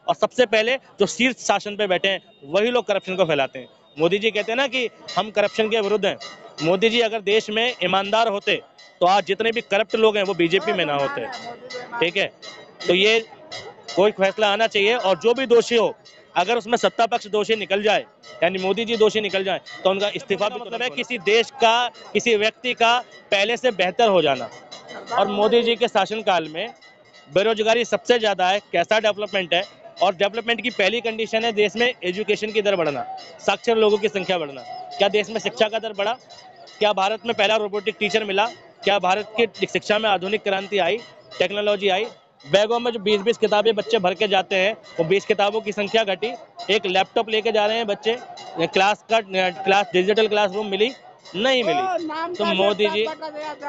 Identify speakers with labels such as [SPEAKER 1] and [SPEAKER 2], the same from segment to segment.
[SPEAKER 1] और सबसे पहले जो शीर्ष शासन पे बैठे हैं वही लोग करप्शन को फैलाते हैं। मोदी जी कहते हैं ना कि हम करप्शन के विरुद्ध हैं। मोदी जी अगर देश में ईमानदार होते तो आज जितने भी करप्ट लोग हैं वो बीजेपी में ना होते। ठीक है, तो ये कोई फैसला आना चाहिए और जो भी दोषी हो, अगर उसमें सत्ता पक्ष दोषी निकल जाए, यानी मोदी जी दोषी निकल जाए, तो उनका इस्तीफा भी मतलब है किसी देश का, किसी व्यक्ति का पहले से बेहतर हो जाना। और मोदी जी के शासनकाल में बेरोजगारी सबसे ज्यादा है, कैसा डेवलपमेंट है, और डेवलपमेंट की पहली कंडीशन है देश में एजुकेशन की दर बढ़ना, साक्षर लोगों की संख्या बढ़ना। क्या देश में शिक्षा का दर बढ़ा? क्या भारत में पहला रोबोटिक टीचर मिला? क्या भारत की शिक्षा में आधुनिक क्रांति आई, टेक्नोलॉजी आई? बैगों में जो 20-20 किताबें बच्चे भर के जाते हैं, वो 20 किताबों की संख्या घटी, एक लैपटॉप लेके जा रहे हैं बच्चे। क्लास डिजिटल क्लासरूम मिली? नहीं मिली। तो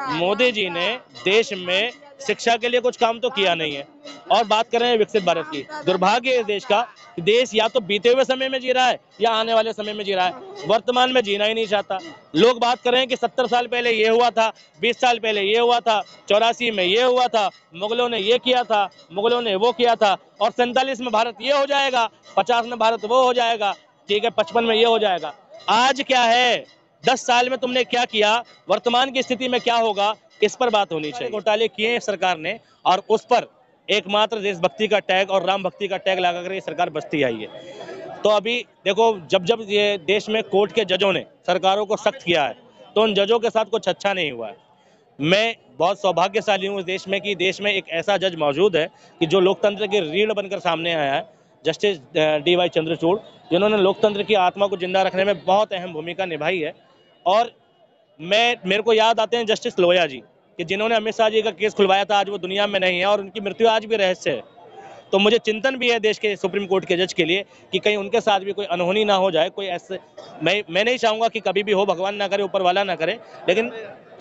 [SPEAKER 1] मोदी जी ने देश में शिक्षा के लिए कुछ काम तो किया नहीं है। और बात कर रहे हैं विकसित भारत की, दुर्भाग्य है इस देश का कि देश या तो बीते हुए समय में जी रहा है या आने वाले समय में जी रहा है, वर्तमान में जीना ही नहीं चाहता। लोग बात कर रहे हैं कि 70 साल पहले ये हुआ था, 20 साल पहले ये हुआ था, 84 में ये हुआ था, मुगलों ने ये किया था, मुगलों ने वो किया था, और 47 में भारत ये हो जाएगा, 50 में भारत वो हो जाएगा, ठीक है, 55 में ये हो जाएगा। आज क्या है? 10 साल में तुमने क्या किया, वर्तमान की स्थिति में क्या होगा, इस पर बात होनी चाहिए। घोटाले किए हैं सरकार ने, और उस पर एकमात्र देशभक्ति का टैग और राम भक्ति का टैग लगाकर ये सरकार बचती आई है। तो अभी देखो, जब जब ये देश में कोर्ट के जजों ने सरकारों को सख्त किया है, तो उन जजों के साथ कुछ अच्छा नहीं हुआ है। मैं बहुत सौभाग्यशाली हूँ इस देश में कि देश में एक ऐसा जज मौजूद है कि जो लोकतंत्र की रीढ़ बनकर सामने आया है, जस्टिस DY चंद्रचूड़, जिन्होंने लोकतंत्र की आत्मा को जिंदा रखने में बहुत अहम भूमिका निभाई है। और मेरे को याद आते हैं जस्टिस लोया जी, कि जिन्होंने अमित शाह जी का केस खुलवाया था, आज वो दुनिया में नहीं है और उनकी मृत्यु आज भी रहस्य है। तो मुझे चिंतन भी है देश के सुप्रीम कोर्ट के जज के लिए कि कहीं उनके साथ भी कोई अनहोनी ना हो जाए, कोई ऐसे, मैं नहीं चाहूँगा कि कभी भी हो, भगवान ना करे, ऊपर वाला ना करे, लेकिन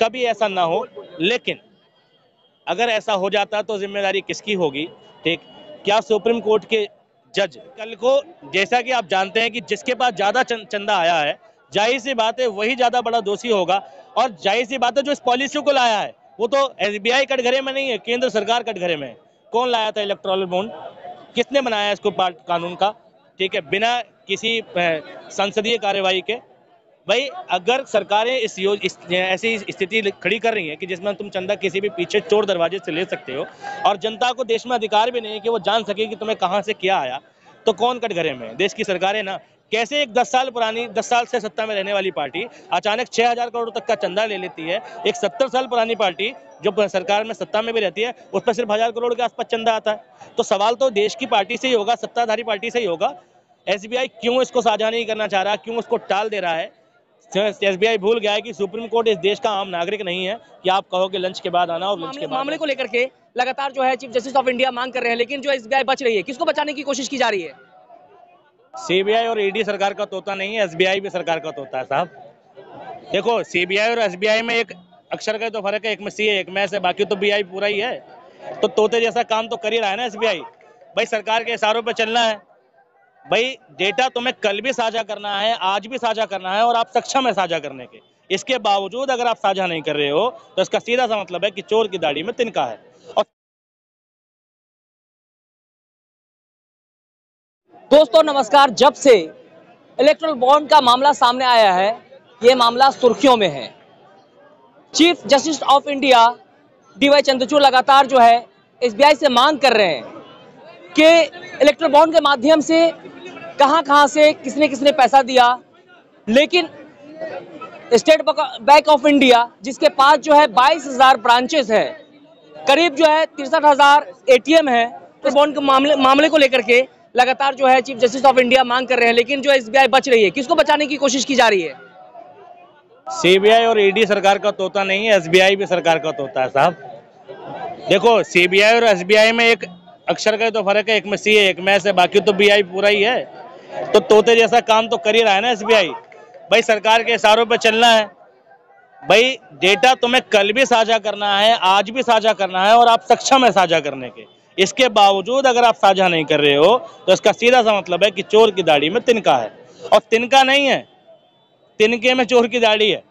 [SPEAKER 1] कभी ऐसा ना हो। लेकिन अगर ऐसा हो जाता तो जिम्मेदारी किसकी होगी? ठीक, क्या सुप्रीम कोर्ट के जज कल को, जैसा कि आप जानते हैं कि जिसके पास ज्यादा चंदा आया है, जाहिर सी बात है वही ज्यादा बड़ा दोषी होगा। और जाहिर सी बात है जो इस पॉलिसी को लाया है वो तो SBI कटघरे में नहीं है, केंद्र सरकार कटघरे में है। कौन लाया था इलेक्टोरल बॉन्ड? किसने बनाया इसको कानून का? ठीक है, बिना किसी संसदीय कार्यवाही के। भाई अगर सरकारें ऐसी स्थिति खड़ी कर रही हैं कि जिसमें तुम चंदा किसी भी पीछे चोर दरवाजे से ले सकते हो, और जनता को देश में अधिकार भी नहीं है कि वो जान सके कि तुम्हें कहां से क्या आया, तो कौन कटघरे में? देश की सरकारें ना। कैसे एक 10 साल से सत्ता में रहने वाली पार्टी अचानक 6,000 करोड़ तक का चंदा ले लेती है? एक 70 साल पुरानी पार्टी जो सरकार में सत्ता में भी रहती है, उस पर सिर्फ 1,000 करोड़ के आसपास चंदा आता है। तो सवाल तो देश की पार्टी से ही होगा, सत्ताधारी पार्टी से ही होगा। SBI क्यों इसको साझा नहीं करना चाह रहा, क्यों उसको टाल दे रहा है? SBI भूल गया है कि सुप्रीम कोर्ट इस देश का आम नागरिक नहीं है कि आप कहो कि लंच के बाद आना और लंच के बाद।
[SPEAKER 2] मामले को लेकर के लगातार जो है चीफ जस्टिस ऑफ इंडिया मांग कर रहे हैं, लेकिन जो SBI बच रही है, किसको बचाने की कोशिश की जा रही है?
[SPEAKER 1] CBI और ED सरकार का तोता नहीं है, SBI भी सरकार का तोता है साहब। देखो, CBI और SBI में एक अक्षर का तो फर्क है, एक में C है, एक में S है, बाकी तो BI पूरा ही है। तो तोते जैसा काम तो कर ही रहा है ना SBI। भाई सरकार के इशारों पर चलना है। भाई डेटा तुम्हें कल भी साझा करना है, आज भी साझा करना है, और आप सक्षम है साझा करने के। इसके बावजूद अगर आप साझा नहीं कर रहे हो तो इसका सीधा सा मतलब है कि चोर की दाढ़ी में तिनका है। और
[SPEAKER 2] दोस्तों नमस्कार, जब से इलेक्टोरल बॉन्ड का मामला सामने आया है, ये मामला सुर्खियों में है। Chief justice of India DY Chandrachud लगातार जो है SBI से मांग कर रहे हैं कि इलेक्टोरल बॉन्ड के माध्यम से कहां से किसने किसने पैसा दिया, लेकिन स्टेट बैंक ऑफ इंडिया जिसके पास जो है 22,000 ब्रांचेस है, करीब जो है 63,000 ATM है, तो बॉन्ड के मामले को लेकर के लगातार जो है चीफ जस्टिस ऑफ इंडिया मांग कर रहे हैं, लेकिन जो SBI बच रही है, किसको बचाने की कोशिश की जा रही है?
[SPEAKER 1] CBI और ED सरकार का तोता नहीं है, SBI भी सरकार का तोता है साहब। देखो, CBI और SBI में एक अक्षर का तो फर्क है, एक में C है, एक में S है, बाकी तो BI पूरा ही है। तो तोते जैसा काम तो कर ही रहा है ना SBI। भाई सरकार के इशारों पे चलना है। भाई डेटा तुम्हें कल भी साझा करना है, आज भी साझा करना है, और आप सक्षम है साझा करने के। इसके बावजूद अगर आप साझा नहीं कर रहे हो तो इसका सीधा सा मतलब है कि चोर की दाढ़ी में तिनका है। और तिनका नहीं है, तिनके में चोर की दाढ़ी है।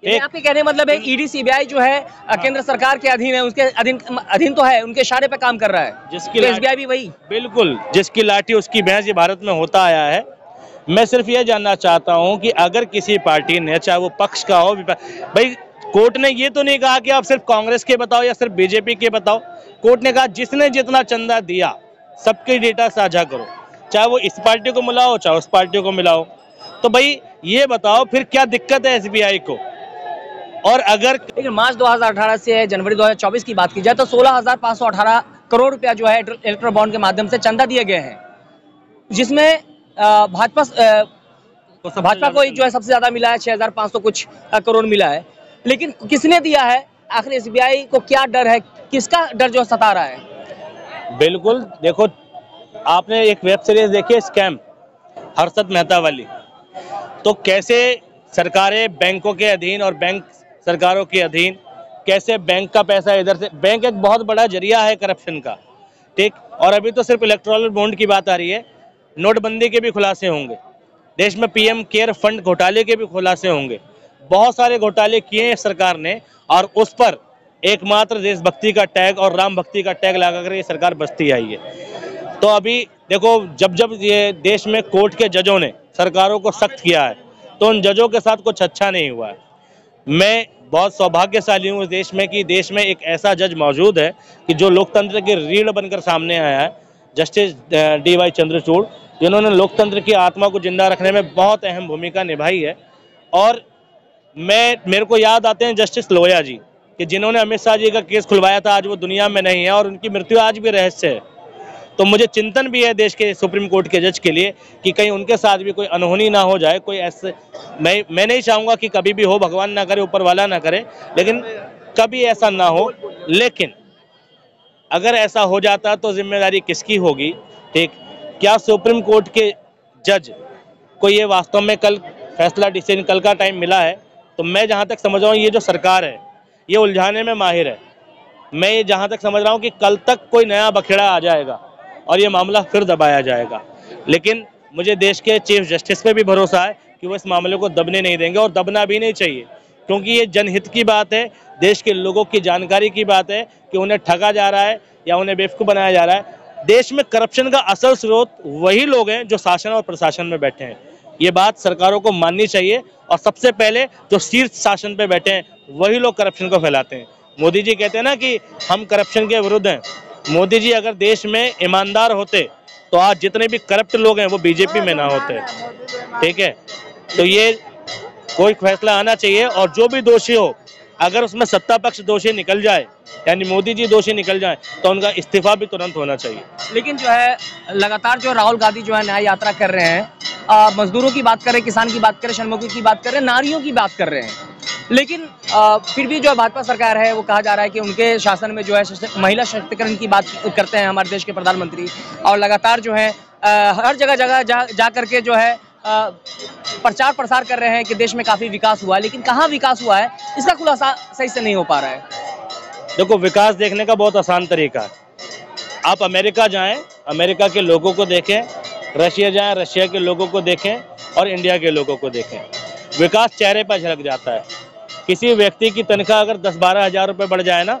[SPEAKER 2] आपके कहने का मतलब है ईडी सीबीआई जो है केंद्र सरकार के अधीन है, उसके अधीन तो है, उनके इशारे पे काम कर रहा है,
[SPEAKER 1] जिसकी
[SPEAKER 2] तो एसबीआई भी वही।
[SPEAKER 1] बिल्कुल, जिसकी लाठी उसकी भैंस, ये भारत में होता आया है। मैं सिर्फ ये जानना चाहता हूं कि अगर किसी पार्टी ने, चाहे वो पक्ष का हो, भाई कोर्ट ने ये तो नहीं कहा कि आप सिर्फ कांग्रेस के बताओ या सिर्फ बीजेपी के बताओ। कोर्ट ने कहा जिसने जितना चंदा दिया सबके डेटा साझा करो, चाहे वो इस पार्टी को मिलाओ चाहे उस पार्टी को मिलाओ। तो भाई ये बताओ फिर क्या दिक्कत है एसबीआई को। और अगर
[SPEAKER 2] लेकिन मार्च 2018 से जनवरी 2024 की बात की जाए तो 16,518 करोड़ रुपया जो है इलेक्ट्रल बॉन्ड के माध्यम से चंदा दिए गए हैं, जिसमें भाजपा को जो है सबसे ज्यादा मिला है, 6,500 कुछ करोड़ मिला है। लेकिन किसने दिया है, आखिर एसबीआई को क्या डर है, किसका डर जो सता रहा है?
[SPEAKER 1] बिल्कुल देखो, आपने एक वेब सीरीज देखी है स्कैम, हर्षद मेहता वाली, तो कैसे सरकारें बैंकों के अधीन और बैंक सरकारों के अधीन, कैसे बैंक का पैसा इधर से, बैंक एक बहुत बड़ा जरिया है करप्शन का, ठीक। और अभी तो सिर्फ इलेक्टोरल बॉन्ड की बात आ रही है, नोटबंदी के भी खुलासे होंगे, देश में पीएम केयर फंड घोटाले के भी खुलासे होंगे, बहुत सारे घोटाले किए हैं सरकार ने, और उस पर एकमात्र देशभक्ति का टैग और राम भक्ति का टैग लगाकर ये सरकार बसती आई है। तो अभी देखो, जब जब ये देश में कोर्ट के जजों ने सरकारों को सख्त किया है तो उन जजों के साथ कुछ अच्छा नहीं हुआ है। मैं बहुत सौभाग्यशाली हूँ इस देश में कि देश में एक ऐसा जज मौजूद है कि जो लोकतंत्र की रीढ़ बनकर सामने आया है, जस्टिस DY चंद्रचूड़, जिन्होंने लोकतंत्र की आत्मा को जिंदा रखने में बहुत अहम भूमिका निभाई है। और मेरे को याद आते हैं जस्टिस लोया जी, कि जिन्होंने अमित शाह जी का केस खुलवाया था, आज वो दुनिया में नहीं है और उनकी मृत्यु आज भी रहस्य है। तो मुझे चिंतन भी है देश के सुप्रीम कोर्ट के जज के लिए कि कहीं उनके साथ भी कोई अनहोनी ना हो जाए, कोई ऐसे, मैं नहीं चाहूँगा कि कभी भी हो, भगवान ना करे, ऊपर वाला ना करे, लेकिन कभी ऐसा ना हो। लेकिन अगर ऐसा हो जाता तो जिम्मेदारी किसकी होगी, ठीक। क्या सुप्रीम कोर्ट के जज को ये वास्तव में कल फैसला डिसीजन कल का टाइम मिला है? तो मैं जहाँ तक समझ रहा हूँ ये जो सरकार है ये उलझाने में माहिर है। मैं ये जहाँ तक समझ रहा हूँ कि कल तक कोई नया बखेड़ा आ जाएगा और ये मामला फिर दबाया जाएगा। लेकिन मुझे देश के चीफ जस्टिस पे भी भरोसा है कि वो इस मामले को दबने नहीं देंगे, और दबना भी नहीं चाहिए, क्योंकि ये जनहित की बात है, देश के लोगों की जानकारी की बात है कि उन्हें ठगा जा रहा है या उन्हें बेवकूफ़ बनाया जा रहा है। देश में करप्शन का असल स्रोत वही लोग हैं जो शासन और प्रशासन में बैठे हैं। ये बात सरकारों को माननी चाहिए, और सबसे पहले जो शीर्ष शासन पे बैठे हैं वही लोग करप्शन को फैलाते हैं। मोदी जी कहते हैं ना कि हम करप्शन के विरुद्ध हैं। मोदी जी अगर देश में ईमानदार होते तो आज जितने भी करप्ट लोग हैं वो बीजेपी में ना होते, ठीक है। तो ये कोई फैसला आना चाहिए, और जो भी दोषी हो, अगर उसमें सत्ता पक्ष दोषी निकल जाए, यानी मोदी जी दोषी निकल जाए, तो उनका इस्तीफा भी तुरंत होना चाहिए।
[SPEAKER 2] लेकिन जो है लगातार जो राहुल गांधी जो है न्याय यात्रा कर रहे हैं, मजदूरों की बात करें, किसान की बात करें, श्रमिकों की बात करें, नारियों की बात कर रहे हैं, लेकिन फिर भी जो भाजपा सरकार है वो कहा जा रहा है कि उनके शासन में जो है महिला सशक्तिकरण की बात करते हैं हमारे देश के प्रधानमंत्री, और लगातार जो है हर जगह जा करके जो है प्रचार प्रसार कर रहे हैं कि देश में काफी विकास हुआ है। लेकिन कहाँ विकास हुआ है इसका खुलासा सही से नहीं हो पा रहा है।
[SPEAKER 1] देखो, विकास देखने का बहुत आसान तरीका है। आप अमेरिका जाएं, अमेरिका के लोगों को देखें, रशिया जाएं, रशिया के लोगों को देखें, और इंडिया के लोगों को देखें। विकास चेहरे पर झलक जाता है। किसी व्यक्ति की तनख्वाह अगर 10-12 हज़ार रुपये बढ़ जाए ना,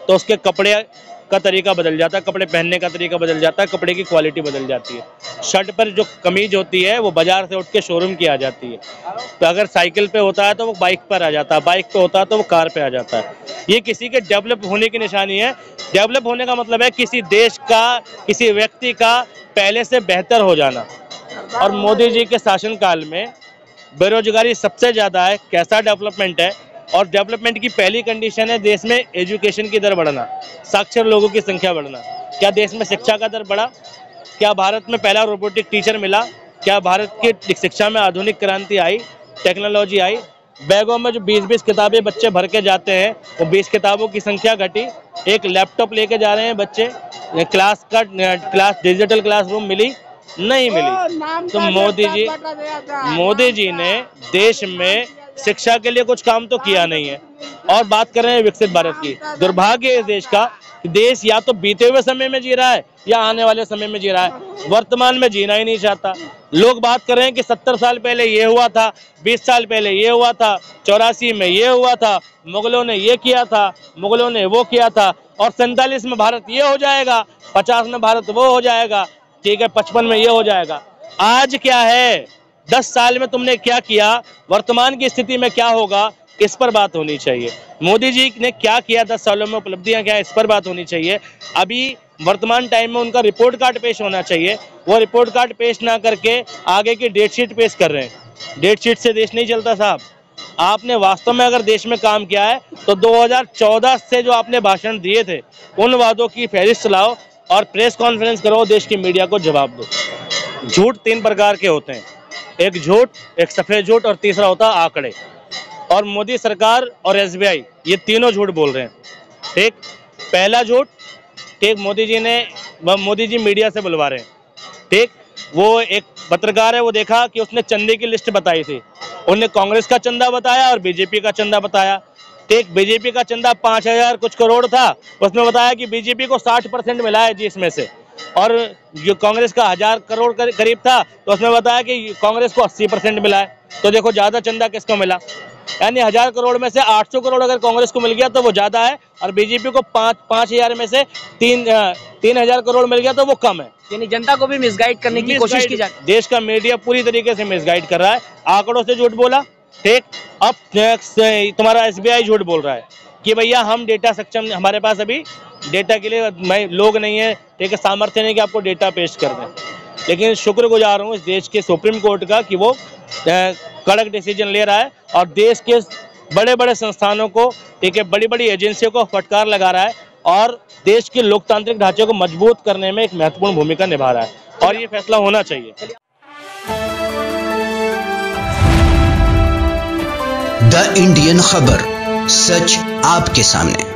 [SPEAKER 1] तो उसके कपड़े का तरीका बदल जाता है, कपड़े पहनने का तरीका बदल जाता है, कपड़े की क्वालिटी बदल जाती है। शर्ट पर जो कमीज होती है वो बाजार से उठ के शोरूम की आ जाती है। तो अगर साइकिल पे होता है तो वो बाइक पर आ जाता है, बाइक पे होता है तो वो कार पे आ जाता है। ये किसी के डेवलप होने की निशानी है। डेवलप होने का मतलब है किसी देश का, किसी व्यक्ति का पहले से बेहतर हो जाना। और मोदी जी के शासनकाल में बेरोजगारी सबसे ज़्यादा है। कैसा डेवलपमेंट है? और डेवलपमेंट की पहली कंडीशन है देश में एजुकेशन की दर बढ़ना, साक्षर लोगों की संख्या बढ़ना। क्या देश में शिक्षा का दर बढ़ा? क्या भारत में पहला रोबोटिक टीचर मिला? क्या भारत की शिक्षा में आधुनिक क्रांति आई, टेक्नोलॉजी आई? बैगों में जो 20-20 किताबें बच्चे भर के जाते हैं वो 20 किताबों की संख्या घटी। एक लैपटॉप लेके जा रहे हैं बच्चे, क्लास डिजिटल क्लासरूम मिली? नहीं मिली। तो मोदी जी ने देश में शिक्षा के लिए कुछ काम तो किया नहीं है। और बात कर रहे हैं विकसित भारत की। दुर्भाग्य इस देश का, देश या तो बीते हुए समय में जी रहा है या आने वाले समय में जी रहा है, वर्तमान में जीना ही नहीं चाहता। लोग बात कर रहे हैं कि 70 साल पहले ये हुआ था, 20 साल पहले ये हुआ था, 84 में ये हुआ था, मुगलों ने ये किया था, मुगलों ने वो किया था, और 47 में भारत ये हो जाएगा, 50 में भारत वो हो जाएगा, ठीक है, 55 में ये हो जाएगा। आज क्या है, 10 साल में तुमने क्या किया, वर्तमान की स्थिति में क्या होगा, इस पर बात होनी चाहिए। मोदी जी ने क्या किया 10 सालों में, उपलब्धियां क्या है, इस पर बात होनी चाहिए। अभी वर्तमान टाइम में उनका रिपोर्ट कार्ड पेश होना चाहिए। वो रिपोर्ट कार्ड पेश ना करके आगे की डेट शीट पेश कर रहे हैं। डेट शीट से देश नहीं चलता साहब। आपने वास्तव में अगर देश में काम किया है तो 2014 से जो आपने भाषण दिए थे उन वादों की फहरिस्त लाओ और प्रेस कॉन्फ्रेंस करो, देश की मीडिया को जवाब दो। झूठ 3 प्रकार के होते हैं, एक झूठ, एक सफेद झूठ और तीसरा होता है आंकड़े। और मोदी सरकार और एसबीआई ये तीनों झूठ बोल रहे हैं। ठीक, पहला झूठ, ठीक, मोदी जी मीडिया से बुलवा रहे हैं। ठीक, वो एक पत्रकार है, वो देखा कि उसने चंदे की लिस्ट बताई थी, उन्होंने कांग्रेस का चंदा बताया और बीजेपी का चंदा बताया। ठीक, बीजेपी का चंदा 5000 कुछ करोड़ था, उसमें बताया कि बीजेपी को 60% मिला है जी इसमें से, और जो कांग्रेस का 1000 करोड़ करीब था तो उसमें बताया कि कांग्रेस को 80% मिला है। तो देखो ज्यादा चंदा किसको मिला, यानी 1000 करोड़ में से 800 करोड़ अगर कांग्रेस को मिल गया तो वो ज्यादा है, और बीजेपी को 5000 में से 3000 करोड़ मिल गया तो वो कम है।
[SPEAKER 2] यानी जनता को भी मिसगाइड करने की कोशिश की जाती है।
[SPEAKER 1] देश का मीडिया पूरी तरीके से मिसगाइड कर रहा है, आंकड़ों से झूठ बोला। ठीक, अब तुम्हारा एसबीआई झूठ बोल रहा है कि भैया हम डेटा सक्षम, हमारे पास अभी डेटा के लिए लोग नहीं है, ठीक है, सामर्थ्य नहीं कि आपको डेटा पेश कर दें। लेकिन शुक्रगुजार हूँ इस देश के सुप्रीम कोर्ट का कि वो कड़क डिसीजन ले रहा है और देश के बड़े बड़े संस्थानों को, ठीक है, बड़ी बड़ी एजेंसियों को फटकार लगा रहा है और देश के लोकतांत्रिक ढांचे को मजबूत करने में एक महत्वपूर्ण भूमिका निभा रहा है, और ये फैसला होना चाहिए।
[SPEAKER 3] द इंडियन खबर, सच आपके सामने।